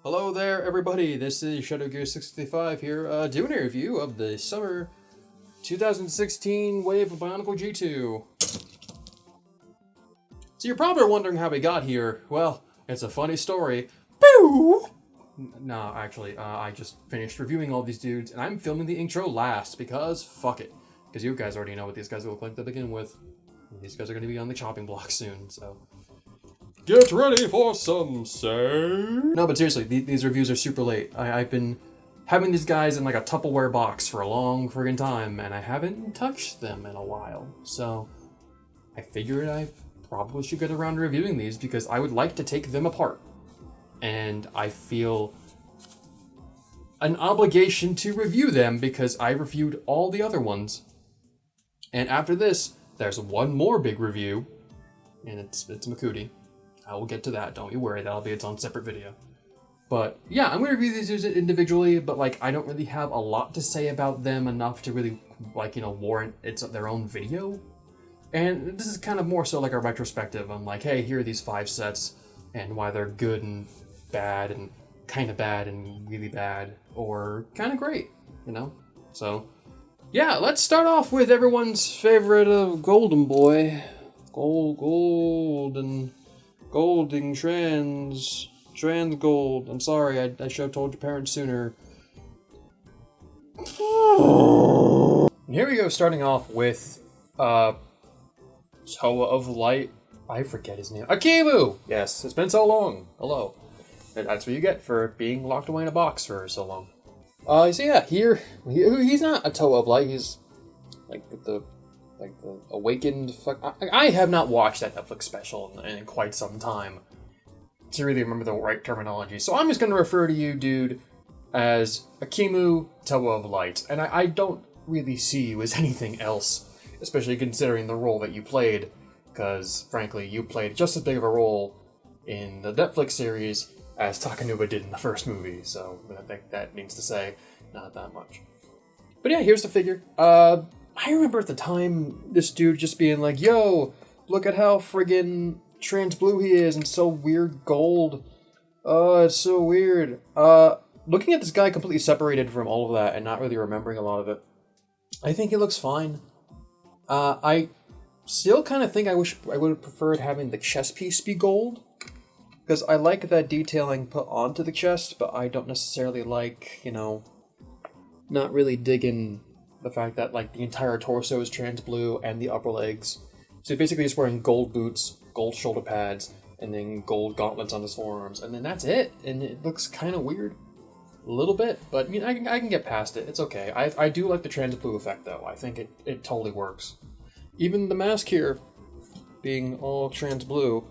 Hello there, everybody. This is shadowgearinbox here, doing a review of the summer 2016 wave of Bionicle G2. So you're probably wondering how we got here. Well, it's a funny story. Boo! No, actually, I just finished reviewing all these dudes, and I'm filming the intro last because fuck it. Because you guys already know what these guys look like to begin with. These guys are going to be on the chopping block soon, so get ready for some say. No, but seriously, these reviews are super late. I've been having these guys in like a Tupperware box for a long friggin' time, and I haven't touched them in a while. So I figured I probably should get around to reviewing these because I would like to take them apart. And I feel an obligation to review them because I reviewed all the other ones. And after this, there's one more big review, and it's Makudi. I will get to that, don't you worry, that'll be its own separate video. But yeah, I'm going to review these individually, but like I don't really have a lot to say about them enough to really warrant their own video. And this is kind of more so like a retrospective on like, hey, here are these 5 sets and why they're good and bad and really bad or kind of great, you know? So yeah, let's start off with everyone's favorite of Golden Boy. Golding trans gold. I'm sorry, I should have told your parents sooner. And here we go, starting off with Toa of Light. I forget his name. Akimu! Yes, it's been so long. Hello. And that's what you get for being locked away in a box for so long. So yeah, he's not a Toa of Light, he's like the awakened I have not watched that Netflix special in quite some time to really remember the right terminology. So I'm just going to refer to you, dude, as Akimu Toa of Light. And I don't really see you as anything else, especially considering the role that you played. Because, frankly, you played just as big of a role in the Netflix series as Takanuba did in the first movie. So I think that means to say not that much. But yeah, here's the figure. I remember at the time, this dude just being like, yo, look at how friggin' trans blue he is and so weird gold. Oh, it's so weird. Looking at this guy completely separated from all of that and not really remembering a lot of it, I think he looks fine. I still kind of think I wish I would have preferred having the chest piece be gold, because I like that detailing put onto the chest, but I don't necessarily like, not really digging the fact that like the entire torso is trans blue and the upper legs. So basically just wearing gold boots, gold shoulder pads, and then gold gauntlets on his forearms, and then that's it. And it looks kind of weird, a little bit, but I can get past it. It's okay. I do like the trans blue effect though. I think it totally works. Even the mask here, being all trans blue,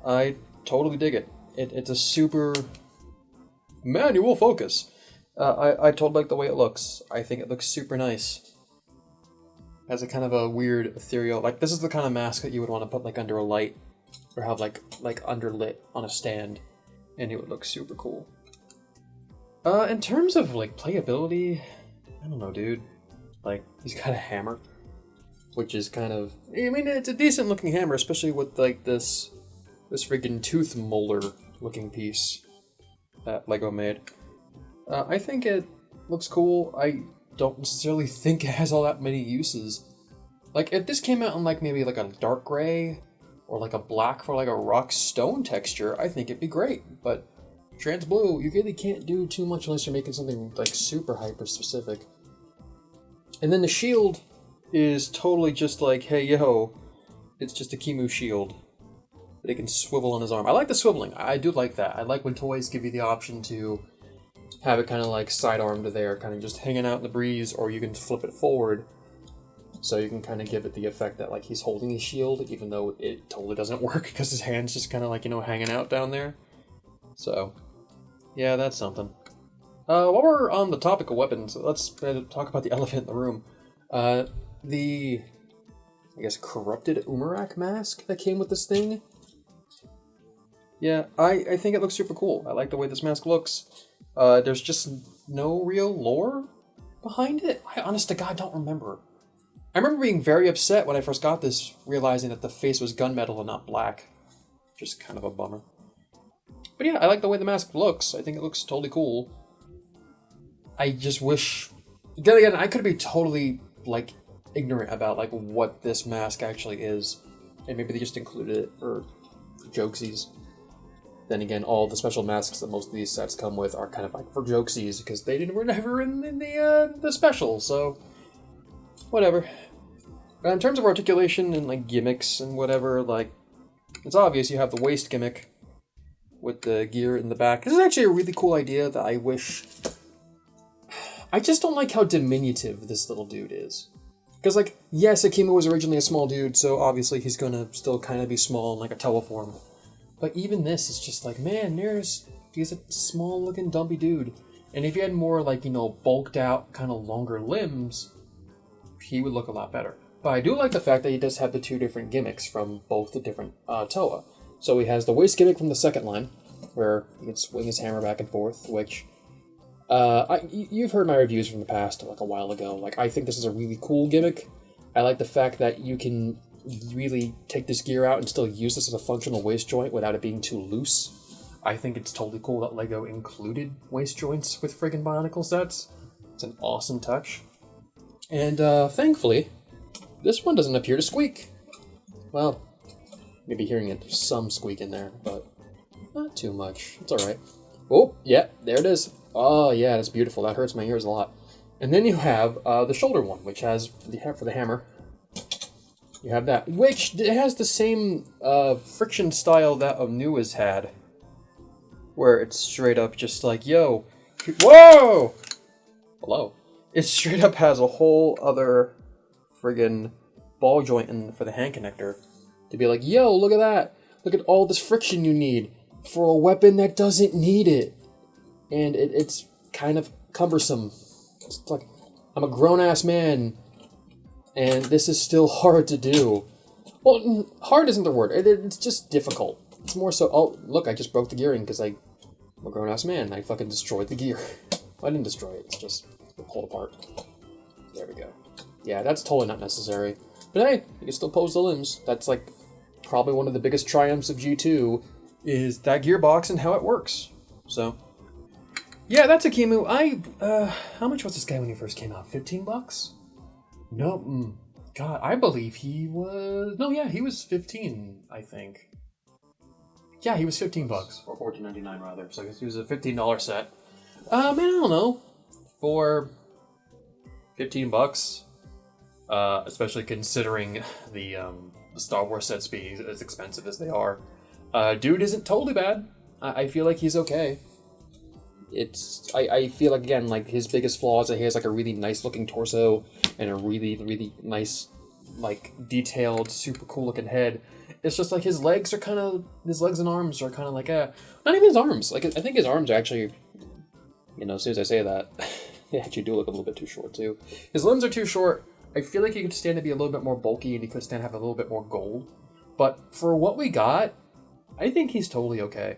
I totally dig it. It's a super manual focus. I totally like the way it looks. I think it looks super nice. Has a kind of a weird ethereal, like this is the kind of mask that you would want to put like under a light or have like underlit on a stand, and it would look super cool. In terms of like playability, I don't know, dude. Like he's got a hammer, which is kind of, it's a decent looking hammer, especially with like this freaking tooth molder looking piece that Lego made. I think it looks cool. I don't necessarily think it has all that many uses. Like, if this came out in, like, maybe, like, a dark gray or, like, a black for, like, a rock stone texture, I think it'd be great. But trans blue, you really can't do too much unless you're making something, like, super hyper-specific. And then the shield is totally just like, hey, yo, it's just a Kimu shield that he can swivel on his arm. I like the swiveling. I do like that. I like when toys give you the option to have it kind of like sidearm to there, kind of just hanging out in the breeze, or you can flip it forward so you can kind of give it the effect that like he's holding his shield, even though it totally doesn't work because his hand's just kind of like, hanging out down there. So yeah, that's something. While we're on the topic of weapons, let's talk about the elephant in the room. The, I guess, corrupted Umarak mask that came with this thing. Yeah, I think it looks super cool. I like the way this mask looks. There's just no real lore behind it. I honest to God don't remember. I remember being very upset when I first got this, realizing that the face was gunmetal and not black. Just kind of a bummer. But yeah, I like the way the mask looks. I think it looks totally cool. I just wish... Again, I could be totally, like, ignorant about, like, what this mask actually is. And maybe they just included it for jokesies. Then again, all the special masks that most of these sets come with are kind of like for jokesies, because were never in the special, so... Whatever. But in terms of articulation and, like, gimmicks and whatever, like... It's obvious you have the waist gimmick with the gear in the back. This is actually a really cool idea that I wish... I just don't like how diminutive this little dude is. Because, like, yes, Akima was originally a small dude, so obviously he's gonna still kind of be small in, like, a teleform. But even this is just like, man, he's a small-looking dumpy dude. And if he had more, like, you know, bulked-out, kind of longer limbs, he would look a lot better. But I do like the fact that he does have the two different gimmicks from both the different Toa. So he has the waist gimmick from the second line, where he can swing his hammer back and forth, which... you've heard my reviews from the past, like a while ago. Like, I think this is a really cool gimmick. I like the fact that you can really take this gear out and still use this as a functional waist joint without it being too loose. I think it's totally cool that LEGO included waist joints with friggin' Bionicle sets. It's an awesome touch. And, thankfully, this one doesn't appear to squeak. Well, maybe hearing it, there's some squeak in there, but not too much. It's alright. Oh, yeah, there it is. Oh, yeah, that's beautiful. That hurts my ears a lot. And then you have the shoulder one, which has, for the hammer, you have that. Which it has the same friction style that Onua's had. Where it's straight up just like, yo, whoa! Hello. It straight up has a whole other friggin' ball joint for the hand connector. To be like, yo, look at that! Look at all this friction you need for a weapon that doesn't need it. And it's kind of cumbersome. It's like, I'm a grown-ass man, and this is still hard to do. Well, hard isn't the word. It's just difficult. It's more so, oh, look, I just broke the gearing because I'm a grown-ass man. I fucking destroyed the gear. I didn't destroy it. It's just pulled apart. There we go. Yeah, that's totally not necessary. But hey, you can still pose the limbs. That's, like, probably one of the biggest triumphs of G2 is that gearbox and how it works. So... yeah, that's Akimu. How much was this guy when he first came out? $15? No, God, I believe he was... No, yeah, he was 15, I think. Yeah, he was $15, or $14.99 rather. So I guess he was a $15 set. Man, I don't know. For $15, especially considering the Star Wars sets being as expensive as they are, dude isn't totally bad. I feel like he's okay. I feel like, again, like, his biggest flaw is that he has, like, a really nice-looking torso and a really, really nice, like, detailed, super cool-looking head. It's just, like, his legs and arms are kind of like, not even his arms. Like, I think his arms are actually, you know, as soon as I say that, they actually do look a little bit too short, too. His limbs are too short. I feel like he could stand to be a little bit more bulky, and he could stand to have a little bit more gold. But for what we got, I think he's totally okay.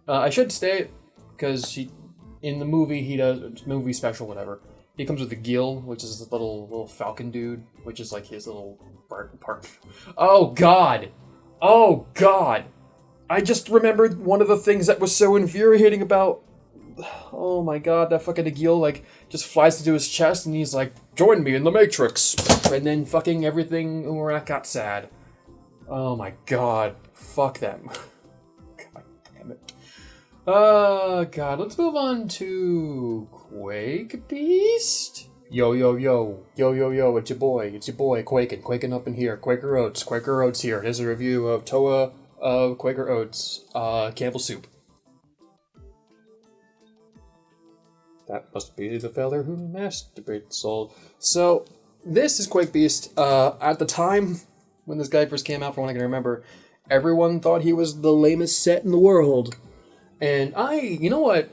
I should state... because in the movie, he does, movie special, whatever, he comes with the Gil, which is this little falcon dude, which is like his little part. Oh, God! Oh, God! I just remembered one of the things that was so infuriating about... Oh my God, that fucking Gil, like, just flies into his chest, and he's like, join me in the Matrix! And then fucking everything got sad. Oh my God. Fuck them. God damn it. Oh, God. Let's move on to Quake Beast. Yo, yo, yo. Yo, yo, yo. It's your boy, Quaking up in here. Quaker Oats here. Here's a review of Toa of Quaker Oats, Campbell Soup. That must be the feller who masturbates soul. So, this is Quake Beast. At the time, when this guy first came out, from what I can remember, everyone thought he was the lamest set in the world. And you know what?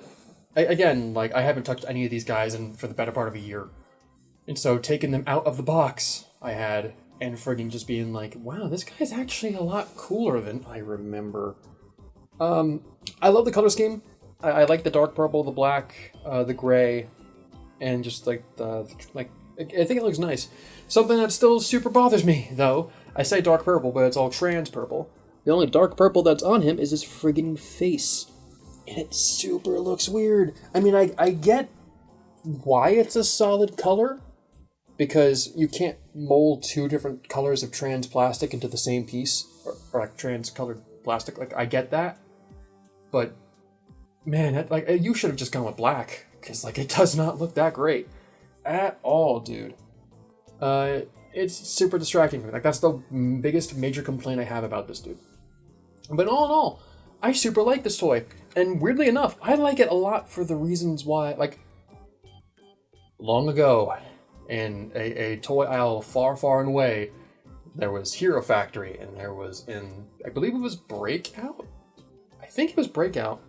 I haven't touched any of these guys for the better part of a year. And so taking them out of the box, I had, and friggin' just being like, wow, this guy's actually a lot cooler than I remember. I love the color scheme. I like the dark purple, the black, the gray, and just I think it looks nice. Something that still super bothers me, though. I say dark purple, but it's all trans purple. The only dark purple that's on him is his friggin' face. And it super looks weird. I mean, I get why it's a solid color, because you can't mold two different colors of trans plastic into the same piece, or like trans colored plastic. Like, I get that, but man, like, you should have just gone with black, because like, it does not look that great at all, dude. It's super distracting for me. Like, that's the biggest major complaint I have about this dude. But all in all, I super like this toy, and weirdly enough, I like it a lot for the reasons why, like, long ago, in a toy aisle far, far and away, there was Hero Factory, and there was I believe it was Breakout? I think it was Breakout.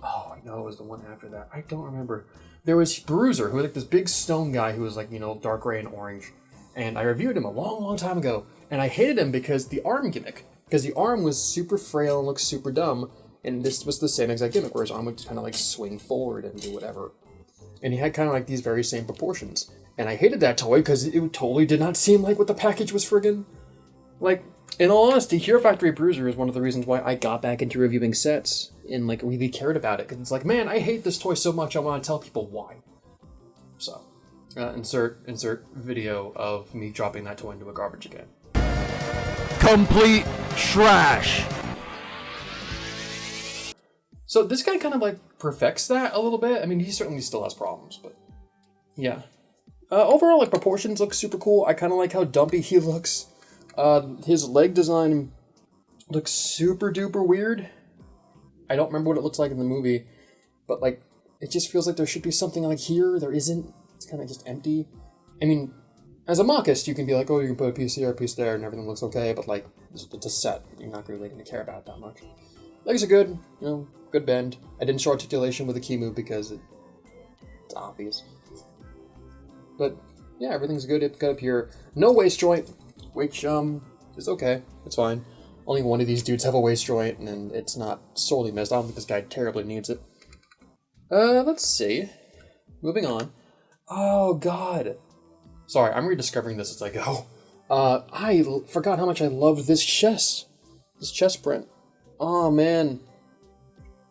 Oh, no, it was the one after that. I don't remember. There was Bruiser, who was like this big stone guy who was like, you know, dark gray and orange. And I reviewed him a long, long time ago, and I hated him because the arm gimmick. Because the arm was super frail and looked super dumb, and this was the same exact gimmick, where his arm would kind of like swing forward and do whatever. And he had kind of like these very same proportions. And I hated that toy because it totally did not seem like what the package was friggin'. Like, in all honesty, Hero Factory Bruiser is one of the reasons why I got back into reviewing sets and like really cared about it. Because it's like, man, I hate this toy so much, I want to tell people why. So, insert video of me dropping that toy into a garbage again. Complete trash. So this guy kind of like perfects that a little bit. I mean, he certainly still has problems, but yeah. Overall, like, proportions look super cool. I kind of like how dumpy he looks. His leg design looks super duper weird. I don't remember what it looks like in the movie, but like, it just feels like there should be something like here. There isn't. It's kind of just empty. I mean, as a mockist, you can be like, oh, you can put a piece here, a piece there, and everything looks okay, but like, it's a set. You're not really going to care about it that much. Legs are good, you know, good bend. I didn't show articulation with the key move because it's obvious. But yeah, everything's good. It's got up here. No waist joint, which is okay. It's fine. Only one of these dudes have a waist joint, and it's not sorely missed. I don't think this guy terribly needs it. Let's see. Moving on. Oh God. Sorry, I'm rediscovering this as I go. I forgot how much I loved this chest print. Oh man,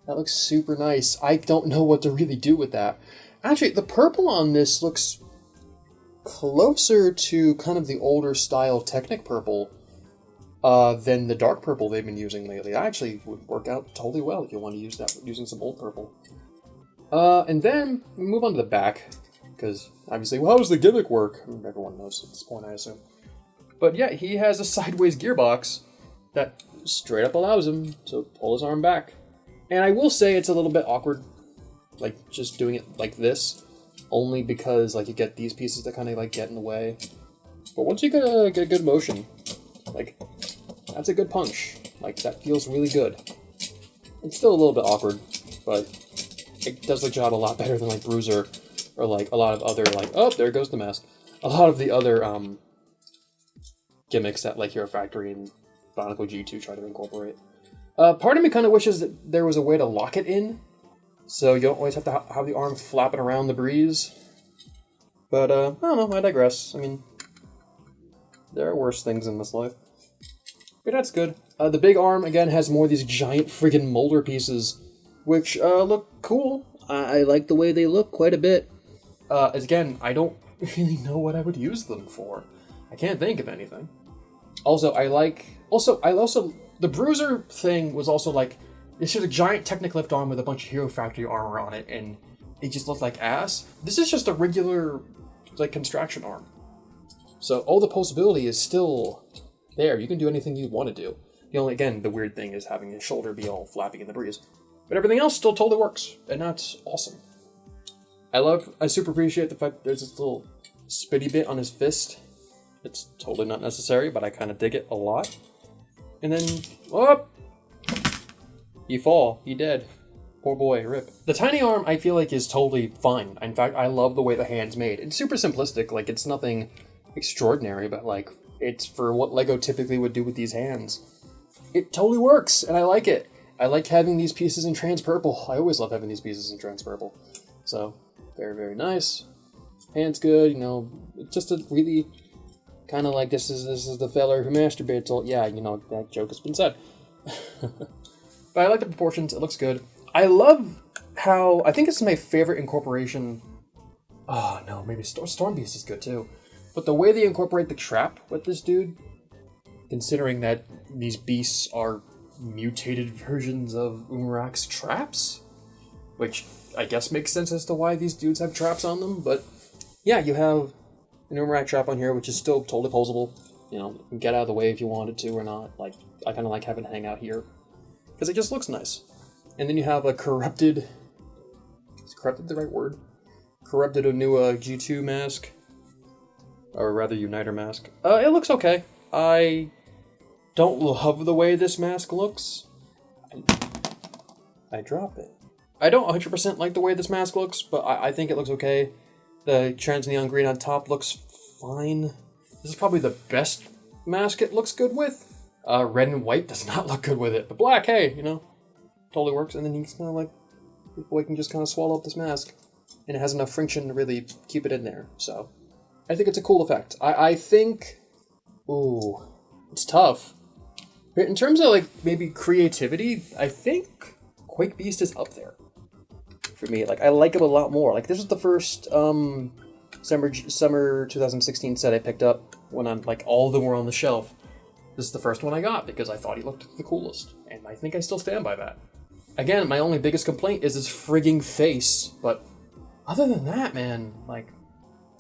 that looks super nice. I don't know what to really do with that. Actually, the purple on this looks closer to kind of the older style Technic purple than the dark purple they've been using lately. That actually would work out totally well if you want to use that using some old purple. And then we move on to the back, because obviously, well, how does the gimmick work? Everyone knows at this point, I assume. But yeah, he has a sideways gearbox that straight up allows him to pull his arm back. And I will say it's a little bit awkward, like just doing it like this, only because like you get these pieces that kind of like get in the way. But once you get a good motion, like that's a good punch. Like that feels really good. It's still a little bit awkward, but it does the job a lot better than like Bruiser or like a lot of other like, oh, there goes the mask. A lot of the other gimmicks that like Hero Factory and Bionicle G2 try to incorporate. Part of me kind of wishes that there was a way to lock it in, so you don't always have to have the arm flapping around the breeze. But, I don't know, I digress. I mean, there are worse things in this life. But that's good. The big arm, again, has more of these giant friggin' molder pieces, which look cool. I like the way they look quite a bit. Again, I don't really know what I would use them for. I can't think of anything. Also, the Bruiser thing was also like, it's just a giant Technic lift arm with a bunch of Hero Factory armor on it, and it just looked like ass. This is just a regular, like, construction arm. So all the possibility is still there. You can do anything you want to do. The only, again, the weird thing is having his shoulder be all flapping in the breeze. But everything else still totally works, and that's awesome. I super appreciate the fact that there's this little spitty bit on his fist. It's totally not necessary, but I kind of dig it a lot. And then, whoop! You fall. You dead. Poor boy, rip. The tiny arm, I feel like, is totally fine. In fact, I love the way the hand's made. It's super simplistic, like, it's nothing extraordinary, but, like, it's for what LEGO typically would do with these hands. It totally works, and I like it. I like having these pieces in trans purple. I always love having these pieces in trans purple. So, very, very nice. Hand's good, you know, it's just a really... kind of like, this is the feller who masturbates. Yeah, you know, that joke has been said. But I like the proportions. It looks good. I love how, I think it's my favorite incorporation. Oh no, maybe Storm Beast is good too. But the way they incorporate the trap with this dude, considering that these beasts are mutated versions of Umarak's traps, which I guess makes sense as to why these dudes have traps on them, but yeah, you have an Umarak trap on here, which is still totally posable. You know, you can get out of the way if you wanted to or not. Like, I kind of like having it hang out here, because it just looks nice. And then you have a corrupted... Is corrupted the right word? Corrupted Onua G2 mask. Or rather, Uniter mask. It looks okay. I don't love the way this mask looks. I drop it. I don't 100% like the way this mask looks, but I think it looks okay. The trans neon green on top looks fine. This is probably the best mask it looks good with. Red and white does not look good with it, but black, hey, you know, totally works. And then he's kind of like, the boy can just kind of swallow up this mask, and it has enough friction to really keep it in there. So, I think it's a cool effect. I think, ooh, it's tough. In terms of like maybe creativity, I think Quake Beast is up there for me. Like, I like it a lot more. Like, this is the first summer 2016 set I picked up when I'm like all of them were on the shelf. This is the first one I got because I thought he looked the coolest, and I think I still stand by that. Again, my only biggest complaint is his frigging face, but other than that, man, like,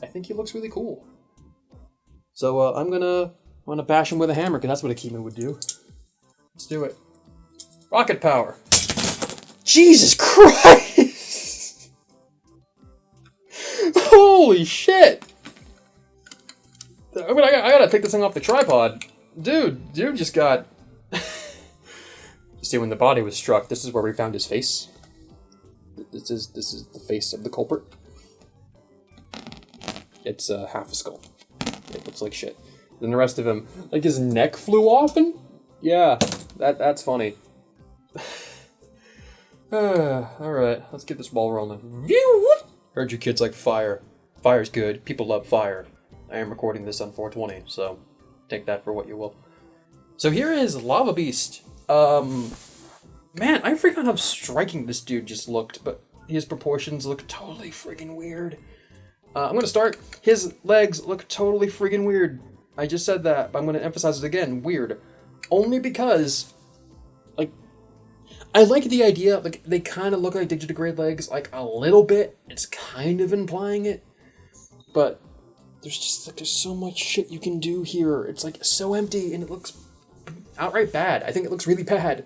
I think he looks really cool. So I'm gonna bash him with a hammer because that's what Akimu would do. Let's do it. Rocket power. Jesus Christ! Holy shit! I mean, I gotta take this thing off the tripod. Dude just got... See, when the body was struck, this is where we found his face. This is the face of the culprit. It's half a skull. It looks like shit. Then the rest of him, like his neck flew off, and yeah, that's funny. Alright, let's get this ball rolling. Heard you kids like fire. Fire's good. People love fire. I am recording this on 420, so take that for what you will. So here is Lava Beast. Man, I forgot how striking this dude just looked, but his proportions look totally friggin' weird. I'm gonna start. His legs look totally friggin' weird. I just said that, but I'm gonna emphasize it again. Weird. Only because, like, I like the idea, like, they kind of look like digitigrade legs, like, a little bit. It's kind of implying it. But there's just, like, there's so much shit you can do here. It's, like, so empty, and it looks outright bad. I think it looks really bad.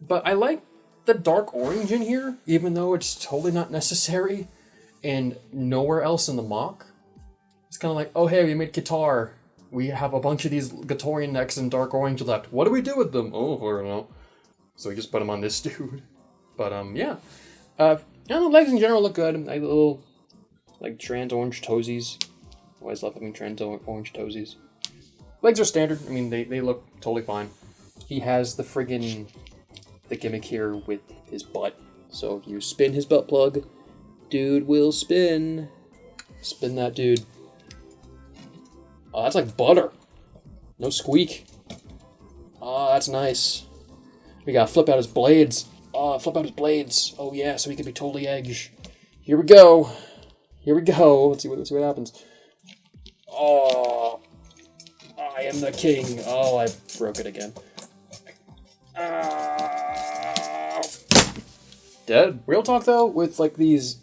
But I like the dark orange in here, even though it's totally not necessary, and nowhere else in the mock. It's kind of like, oh hey, we made guitar. We have a bunch of these Gatorian necks in dark orange left. What do we do with them? Oh, I don't know. So we just put them on this dude. But yeah. And the legs in general look good. I little, like, trans orange toesies. Always love having trans orange toesies. Legs are standard. I mean, they look totally fine. He has the friggin' the gimmick here with his butt. So if you spin his butt plug, dude will spin. Spin that dude. Oh, that's like butter. No squeak. Oh, that's nice. We gotta flip out his blades. Oh, flip out his blades. Oh yeah, so he can be totally edge. Here we go. Here we go. Let's see what happens. Oh, I am the king. Oh, I broke it again. Dead. Real talk though, with like these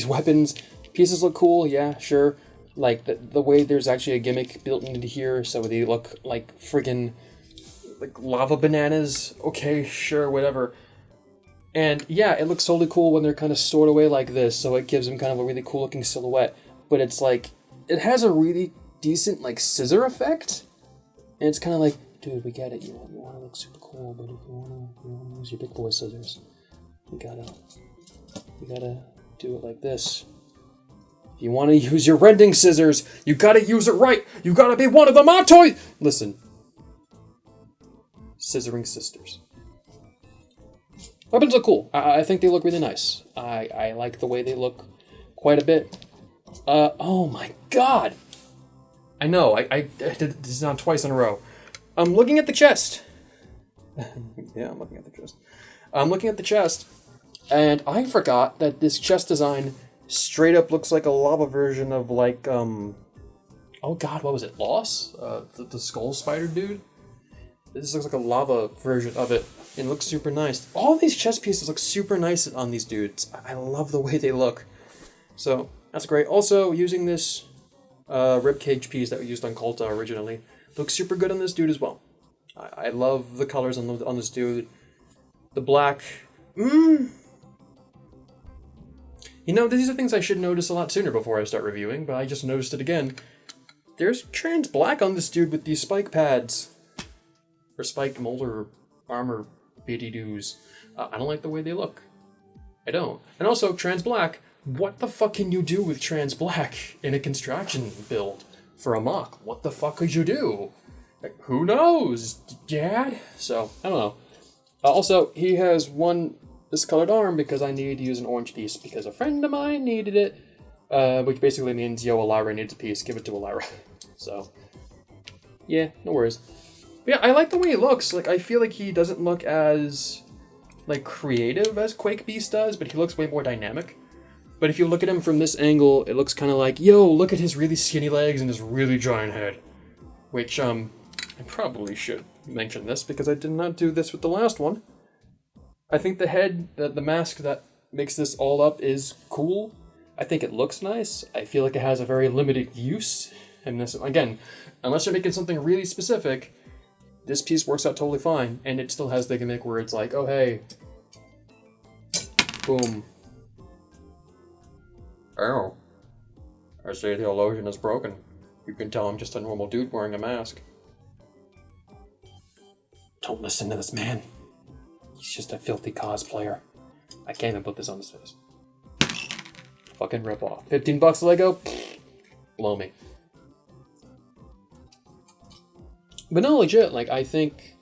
weapons, pieces look cool. Yeah, sure. Like the way there's actually a gimmick built into here, so they look like friggin' like lava bananas. Okay, sure, whatever. And yeah, it looks totally cool when they're kind of stored away like this, so it gives them kind of a really cool looking silhouette. But it's like, it has a really decent like scissor effect, and it's kind of like, dude, we get it. You want to look super cool, but if you want to use your big boy scissors, you gotta do it like this. If you want to use your rending scissors, you gotta use it right. You gotta be one of the Montoy. Listen, scissoring sisters. Weapons look cool. I think they look really nice. I like the way they look quite a bit. Oh my god! I know, I did this on twice in a row. I'm looking at the chest. Yeah, I'm looking at the chest. I'm looking at the chest, and I forgot that this chest design straight up looks like a lava version of, like, oh god, what was it? Loss? The skull spider dude? This looks like a lava version of it. It looks super nice. All these chest pieces look super nice on these dudes. I love the way they look. So, that's great. Also, using this ribcage piece that we used on Kolta originally looks super good on this dude as well. I love the colors on this dude. The black... You know, these are things I should notice a lot sooner before I start reviewing, but I just noticed it again. There's trans black on this dude with these spike pads. Or spike molder armor bitty-doos. I don't like the way they look. I don't. And also, trans black, what the fuck can you do with trans black in a construction build for a mock? What the fuck could you do? Like, who knows, Dad? So, I don't know. Also, he has one discolored arm because I needed to use an orange piece because a friend of mine needed it. Which basically means, yo, Elira needs a piece, give it to Elira. So, yeah, no worries. But yeah, I like the way he looks. Like, I feel like he doesn't look as, like, creative as Quake Beast does, but he looks way more dynamic. But if you look at him from this angle, it looks kind of like, yo, look at his really skinny legs and his really giant head. Which, I probably should mention this because I did not do this with the last one. I think the head, the mask that makes this all up is cool. I think it looks nice. I feel like it has a very limited use. And this, again, unless you're making something really specific, this piece works out totally fine. And it still has the gimmick where it's like, oh, hey. Boom. Oh. I say the illusion is broken. You can tell I'm just a normal dude wearing a mask. Don't listen to this man. He's just a filthy cosplayer. I can't even put this on his face. Fucking rip off. $15 Lego? Blow me. But no, legit, like, I think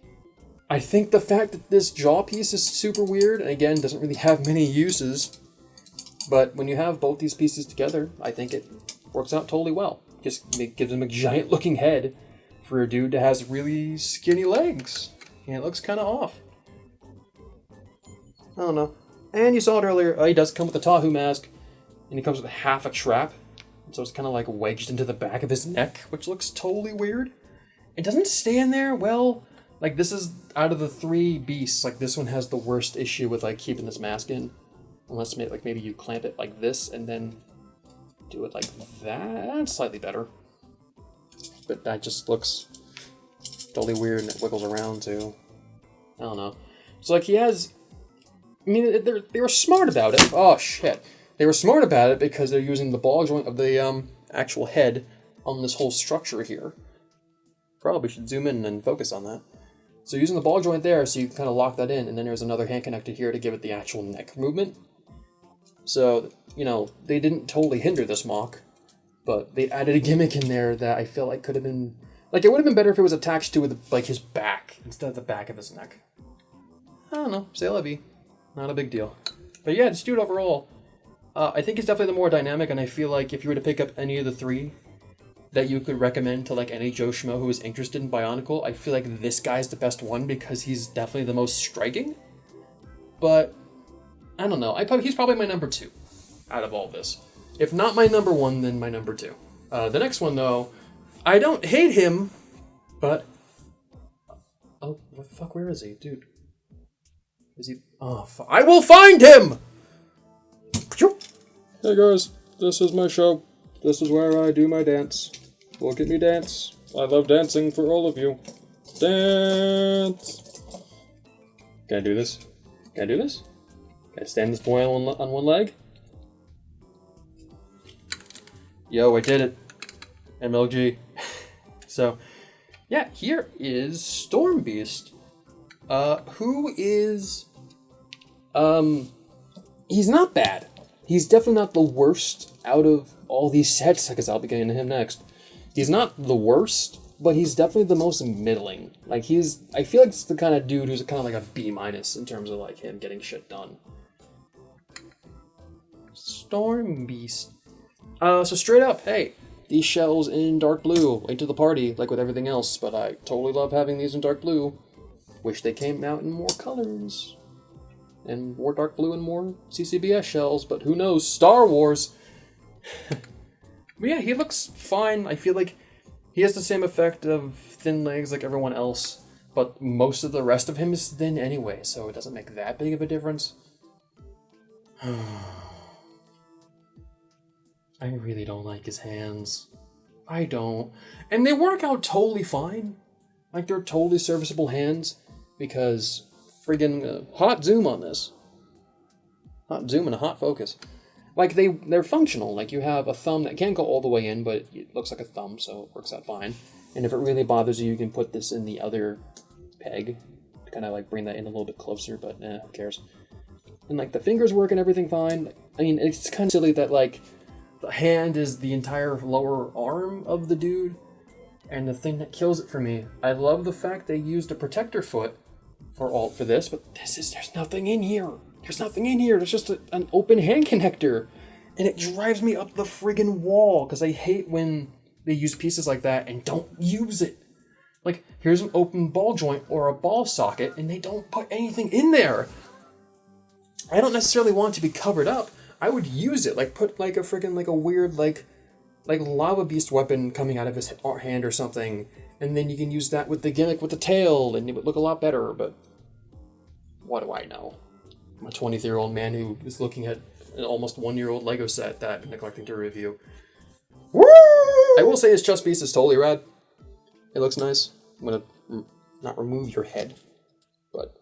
the fact that this jaw piece is super weird, and again, doesn't really have many uses, but when you have both these pieces together, I think it works out totally well. Just gives him a giant looking head for a dude that has really skinny legs. And it looks kind of off. I don't know. And you saw it earlier, he does come with a Tahu mask, and he comes with half a trap, so it's kind of like wedged into the back of his neck, which looks totally weird. It doesn't stay in there well. Like, this is, out of the three beasts, like, this one has the worst issue with, like, keeping this mask in. Unless, like, maybe you clamp it like this, and then do it like that. That's slightly better. But that just looks totally weird, and it wiggles around, too. I don't know. So, like, he has... I mean, they were smart about it. Oh, shit. They were smart about it because they're using the ball joint of the actual head on this whole structure here. Probably should zoom in and focus on that. So using the ball joint there, so you can kind of lock that in, and then there's another hand connected here to give it the actual neck movement. So, you know, they didn't totally hinder this mock, but they added a gimmick in there that I feel like could have been... Like, it would have been better if it was attached to, like, his back, instead of the back of his neck. I don't know, c'est la vie. Not a big deal. But yeah, this dude overall, I think he's definitely the more dynamic, and I feel like if you were to pick up any of the three that you could recommend to, like, any Joe Schmo who is interested in Bionicle, I feel like this guy's the best one because he's definitely the most striking. But, I don't know. He's probably my number 2 out of all this. If not my number 1, then my number 2. The next one, though, I don't hate him, but... Oh, what the fuck, where is he? Dude. Is he... Oh, fuck. I will find him! Hey guys, this is my show. This is where I do my dance. Look at me dance. I love dancing for all of you. Dance! Can I do this? Can I do this? Can I stand this boy on one leg? Yo, I did it. MLG. So, yeah, here is Storm Beast. Who is... He's not bad. He's definitely not the worst out of all these sets, because I'll be getting to him next. He's not the worst, but he's definitely the most middling. Like, I feel like it's the kind of dude who's kind of like a B- in terms of, like, him getting shit done. Storm Beast. So straight up, hey, these shells in dark blue, late to the party, like with everything else, but I totally love having these in dark blue. Wish they came out in more colors. And more dark blue and more CCBS shells, but who knows? Star Wars! But yeah, he looks fine. I feel like he has the same effect of thin legs like everyone else, but most of the rest of him is thin anyway, so it doesn't make that big of a difference. I really don't like his hands. I don't. And they work out totally fine. Like, they're totally serviceable hands, because friggin' hot zoom on this. Hot zoom and a hot focus. Like, they're functional. Like, you have a thumb that can't go all the way in, but it looks like a thumb, so it works out fine. And if it really bothers you, you can put this in the other peg to kind of, like, bring that in a little bit closer, but who cares. And, like, the fingers work and everything fine. I mean, it's kind of silly that, like, the hand is the entire lower arm of the dude, and the thing that kills it for me. I love the fact they used a protector foot for this, but there's nothing in here. There's nothing in here. There's just an open hand connector, and it drives me up the friggin' wall, because I hate when they use pieces like that and don't use it. Like, here's an open ball joint or a ball socket, and they don't put anything in there. I don't necessarily want it to be covered up. I would use it, like put like a friggin' like a weird like lava beast weapon coming out of his hand or something, and then you can use that with the gimmick with the tail, and it would look a lot better. But what do I know? I'm a 23-year-old man who is looking at an almost 1-year-old Lego set that I'm neglecting to review. Woo! I will say his chest piece is totally rad. It looks nice. I'm gonna not remove your head, but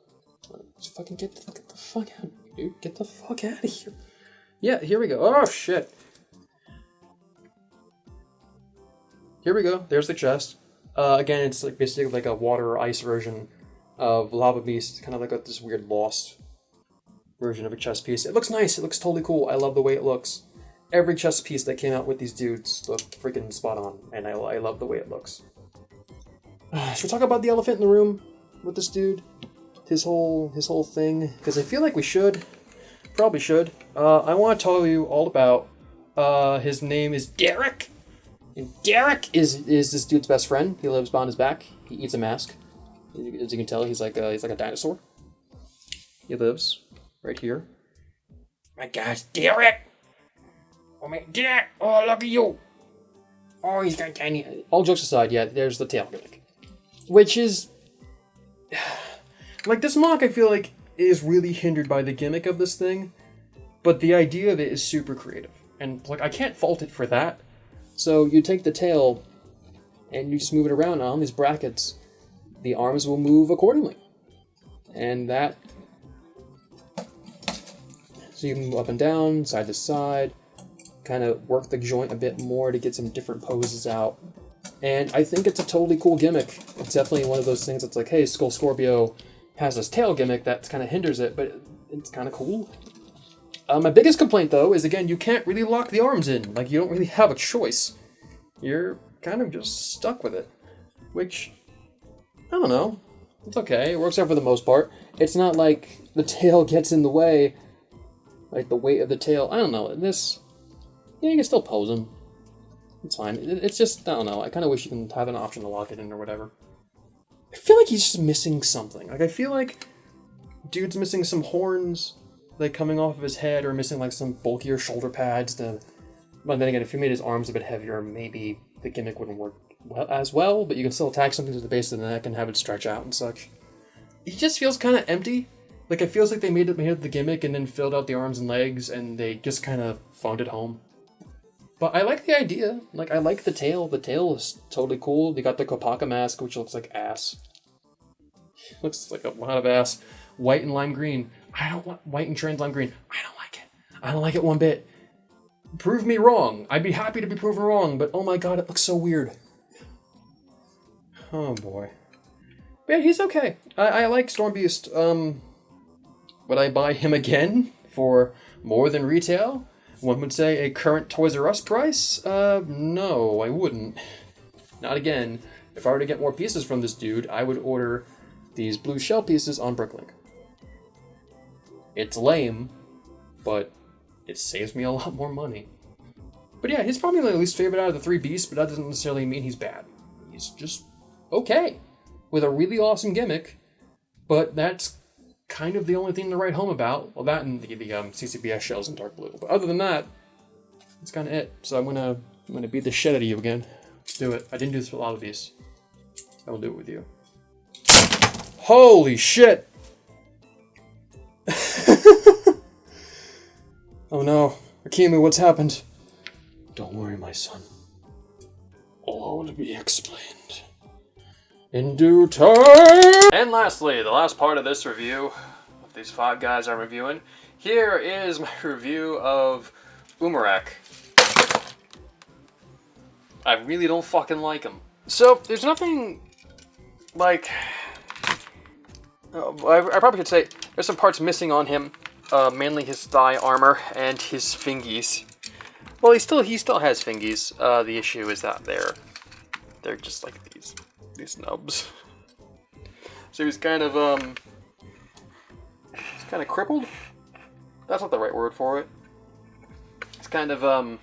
just fucking get the fuck out, dude. Get the fuck out of here. Yeah, here we go. Oh, shit. Here we go. There's the chest. Again, it's like basically like a water or ice version of Lava Beast. Kind of like this weird lost version of a chest piece. It looks nice. It looks totally cool. I love the way it looks. Every chest piece that came out with these dudes looked freaking spot on. And I love the way it looks. Should we talk about the elephant in the room with this dude? His whole thing? Because I feel like we should. Probably should. I want to tell you all about, his name is Derek. And Derek is this dude's best friend. He lives behind his back. He eats a mask. As you can tell, he's like a dinosaur. He lives right here. My gosh, Derek! Oh my Derek! Oh, look at you! Oh, he's got tiny... All jokes aside, yeah, there's the tail gimmick. Which is... Like, this mock, I feel like, is really hindered by the gimmick of this thing, but the idea of it is super creative, and like I can't fault it for that. So you take the tail and you just move it around on these brackets, the arms will move accordingly, and that, so you can move up and down, side to side, kind of work the joint a bit more to get some different poses out. And I think it's a totally cool gimmick. It's definitely one of those things that's like, hey, Skull Scorpio has this tail gimmick that kind of hinders it, but it's kind of cool. My biggest complaint, though, is, again, you can't really lock the arms in. Like, you don't really have a choice. You're kind of just stuck with it. Which, I don't know. It's okay. It works out for the most part. It's not like the tail gets in the way. Like, the weight of the tail. I don't know. This, yeah, you can still pose him. It's fine. It's just, I don't know. I kind of wish you can have an option to lock it in or whatever. I feel like he's just missing something. Like, I feel like dude's missing some horns, like, coming off of his head, or missing, like, some bulkier shoulder pads to... But then again, if you made his arms a bit heavier, maybe the gimmick wouldn't work as well, but you can still attach something to the base of the neck and have it stretch out and such. He just feels kind of empty. Like, it feels like they made the gimmick and then filled out the arms and legs, and they just kind of phoned it home. But I like the idea. Like, I like the tail. The tail is totally cool. They got the Kopaka mask, which looks like ass. Looks like a lot of ass. White and lime green. I don't want white and trans lime green. I don't like it. I don't like it one bit. Prove me wrong. I'd be happy to be proven wrong, but oh my god, it looks so weird. Oh boy. But yeah, he's okay. I like Stormbeast. Would I buy him again for more than retail? One would say a current Toys R Us price? No, I wouldn't. Not again. If I were to get more pieces from this dude, I would order these blue shell pieces on Bricklink. It's lame, but it saves me a lot more money. But yeah, he's probably my least favorite out of the three beasts, but that doesn't necessarily mean he's bad. He's just okay. With a really awesome gimmick, But that's kind of the only thing to write home about. Well, that and the CCBS shells in dark blue. But other than that, that's kind of it. So I'm gonna beat the shit out of you again. Let's do it. I didn't do this with a lot of these. I will do it with you. Holy shit! Oh no, Akimu, what's happened? Don't worry, my son. All will be explained in due time. And lastly, the last part of this review of these 5 guys I'm reviewing. Here is my review of Umarak. I really don't fucking like him. So there's nothing like. I probably could say there's some parts missing on him. Mainly his thigh armor and his fingies. Well, he still has fingies. The issue is that they're just like these nubs. So he's kind of crippled. That's not the right word for it. It's kind of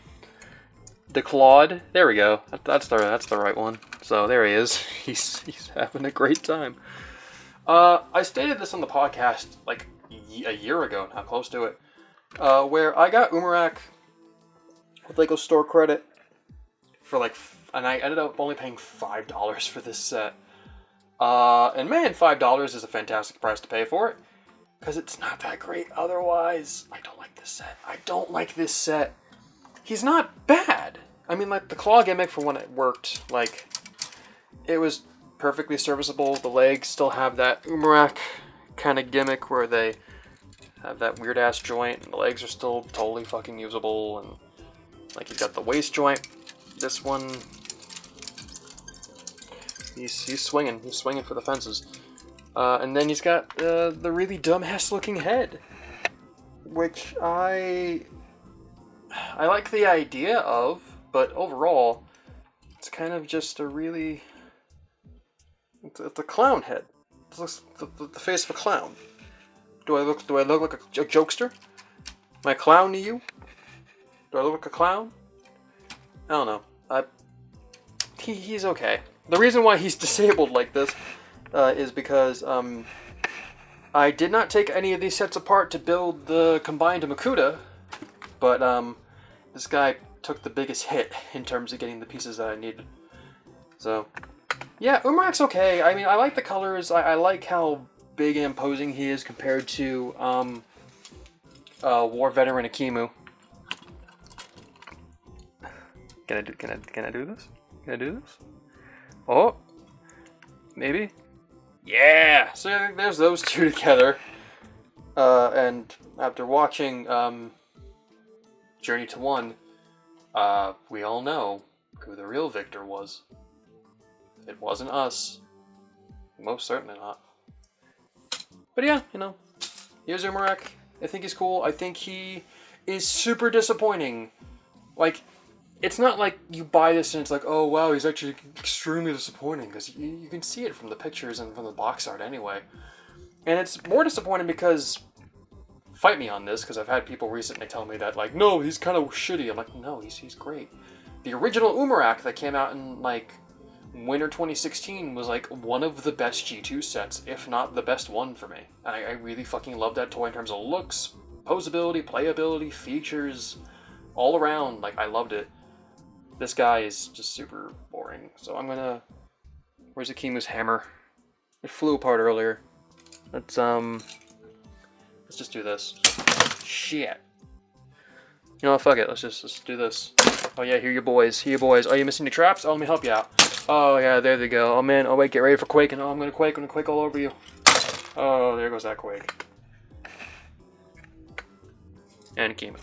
declawed. There we go. That's the right one. So there he is. He's having a great time. I stated this on the podcast like a year ago, now close to it, where I got Umarak with Lego store credit for and I ended up only paying $5 for this set. And man, $5 is a fantastic price to pay for it, because it's not that great otherwise. I don't like this set. He's not bad. I mean, like, the claw gimmick for when it worked, like, it was perfectly serviceable. The legs still have that Umarak kind of gimmick where they have that weird ass joint, and the legs are still totally fucking usable. And like, you've got the waist joint. This one, he's swinging for the fences. And then he's got the really dumbass looking head, which I like the idea of, but overall, it's kind of just a really. It's a clown head. It looks the face of a clown. Do I look like a jokester? Am I a clown to you? Do I look like a clown? I don't know. He's okay. The reason why he's disabled like this is because I did not take any of these sets apart to build the combined Makuta, but this guy took the biggest hit in terms of getting the pieces that I needed. So. Yeah, Umarak's okay. I mean, I like the colors. I like how big and imposing he is compared to war veteran Akimu. Can I do this? Can I do this? Oh, maybe. Yeah. So there's those two together. And after watching Journey to One, we all know who the real victor was. It wasn't us. Most certainly not. But yeah, here's Umarak. I think he's cool. I think he is super disappointing. Like, it's not like you buy this and it's like, oh wow, he's actually extremely disappointing, because you can see it from the pictures and from the box art anyway. And it's more disappointing because, fight me on this, because I've had people recently tell me that, like, no, he's kind of shitty. I'm like, no, he's great. The original Umarak that came out in, like, Winter 2016 was like one of the best G2 sets, if not the best one for me. I really fucking love that toy in terms of looks, posability, playability, features, all around. Like, I loved it. This guy is just super boring. So I'm gonna. Where's Akimu's hammer? It flew apart earlier. Let's just do this. Shit. You know what? Fuck it. Let's do this. Oh yeah, here you boys. Oh, you missing your traps? Oh, let me help you out. Oh yeah, there they go. Oh man, oh wait, get ready for quaking. Oh, I'm gonna quake all over you. Oh, there goes that quake. And Akima.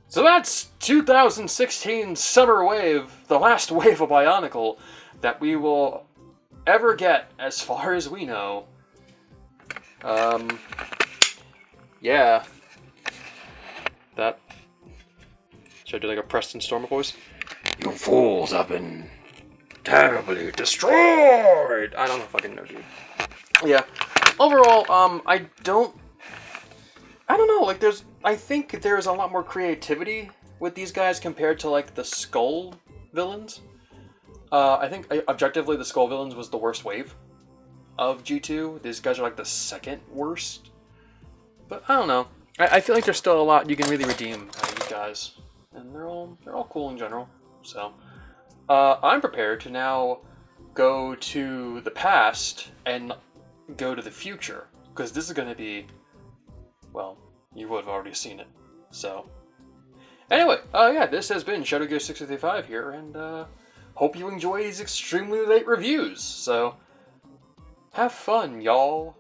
So that's 2016 Summer Wave, the last wave of Bionicle that we will ever get, as far as we know. Yeah. That. Should I do like a Preston Stormer voice? You fools have been terribly destroyed! I don't know if I can know, dude. Yeah. Overall, I don't know, like, I think there's a lot more creativity with these guys compared to, like, the Skull villains. I think, objectively, the Skull villains was the worst wave. of G2. These guys are like the second worst. But I don't know. I feel like there's still a lot you can really redeem out of these guys. And they're all cool in general. So I'm prepared to now go to the past and go to the future. Because this is going to be, well, you would have already seen it. So, anyway, yeah, this has been shadowgear655 here, and hope you enjoy these extremely late reviews. So, have fun, y'all.